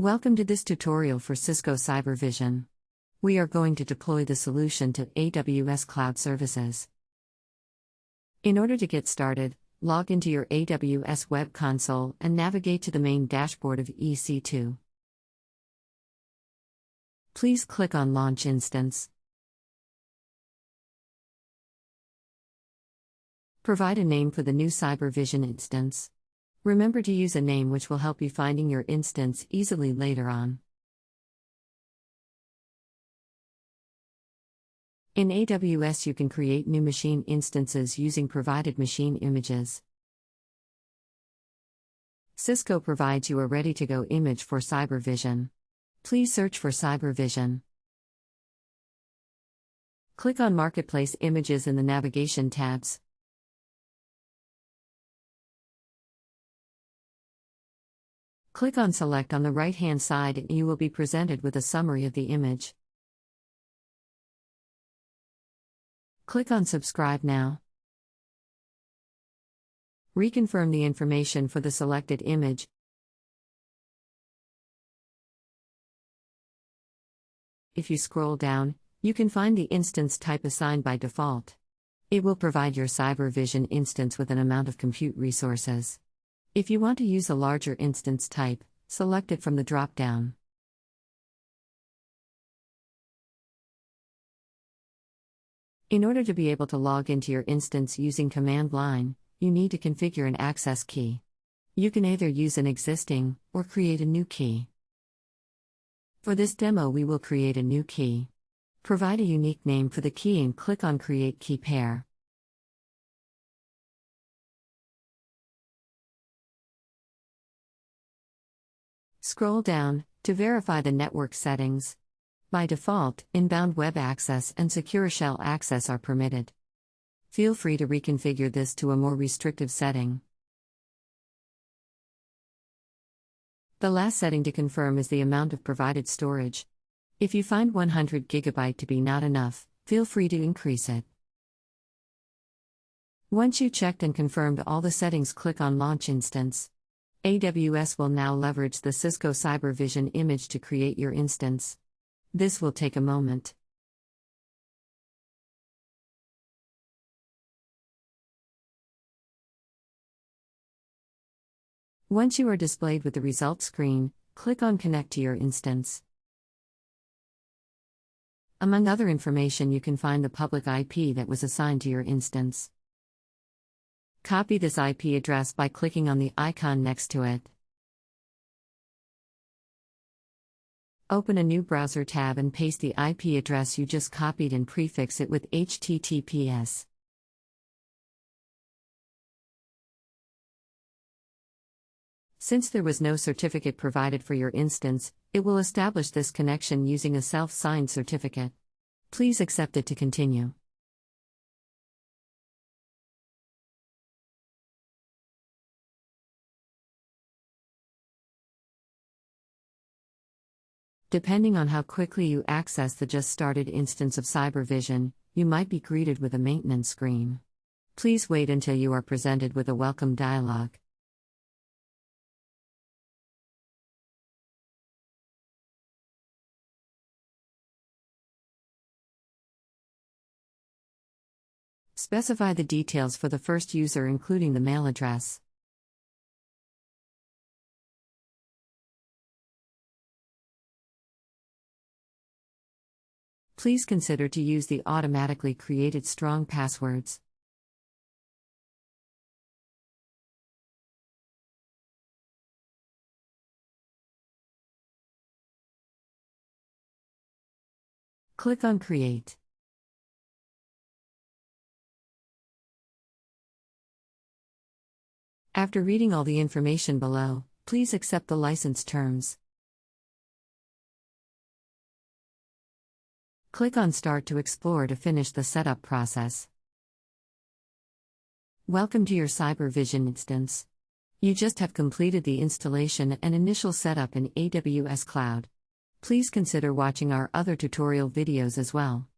Welcome to this tutorial for Cisco Cybervision. We are going to deploy the solution to AWS Cloud Services. In order to get started, log into your AWS Web Console and navigate to the main dashboard of EC2. Please click on Launch Instance. Provide a name for the new Cybervision instance. Remember to use a name which will help you finding your instance easily later on. In AWS you can create new machine instances using provided machine images. Cisco provides you a ready-to-go image for Cybervision. Please search for Cybervision. Click on Marketplace Images in the navigation tabs. Click on Select on the right-hand side and you will be presented with a summary of the image. Click on Subscribe now. Reconfirm the information for the selected image. If you scroll down, you can find the instance type assigned by default. It will provide your Cybervision instance with an amount of compute resources. If you want to use a larger instance type, select it from the drop-down. In order to be able to log into your instance using command line, you need to configure an access key. You can either use an existing or create a new key. For this demo, we will create a new key. Provide a unique name for the key and click on Create Key Pair. Scroll down to verify the network settings. By default, inbound web access and secure shell access are permitted. Feel free to reconfigure this to a more restrictive setting. The last setting to confirm is the amount of provided storage. If you find 100 GB to be not enough, feel free to increase it. Once you checked and confirmed all the settings, click on Launch Instance. AWS will now leverage the Cisco Cybervision image to create your instance. This will take a moment. Once you are displayed with the results screen, click on Connect to your instance. Among other information, you can find the public IP that was assigned to your instance. Copy this IP address by clicking on the icon next to it. Open a new browser tab and paste the IP address you just copied and prefix it with HTTPS. Since there was no certificate provided for your instance, it will establish this connection using a self-signed certificate. Please accept it to continue. Depending on how quickly you access the just started instance of Cybervision, you might be greeted with a maintenance screen. Please wait until you are presented with a welcome dialog. Specify the details for the first user, including the mail address. Please consider to use the automatically created strong passwords. Click on Create. After reading all the information below, please accept the license terms. Click on Start to explore to finish the setup process. Welcome to your Cybervision instance. You just have completed the installation and initial setup in AWS Cloud. Please consider watching our other tutorial videos as well.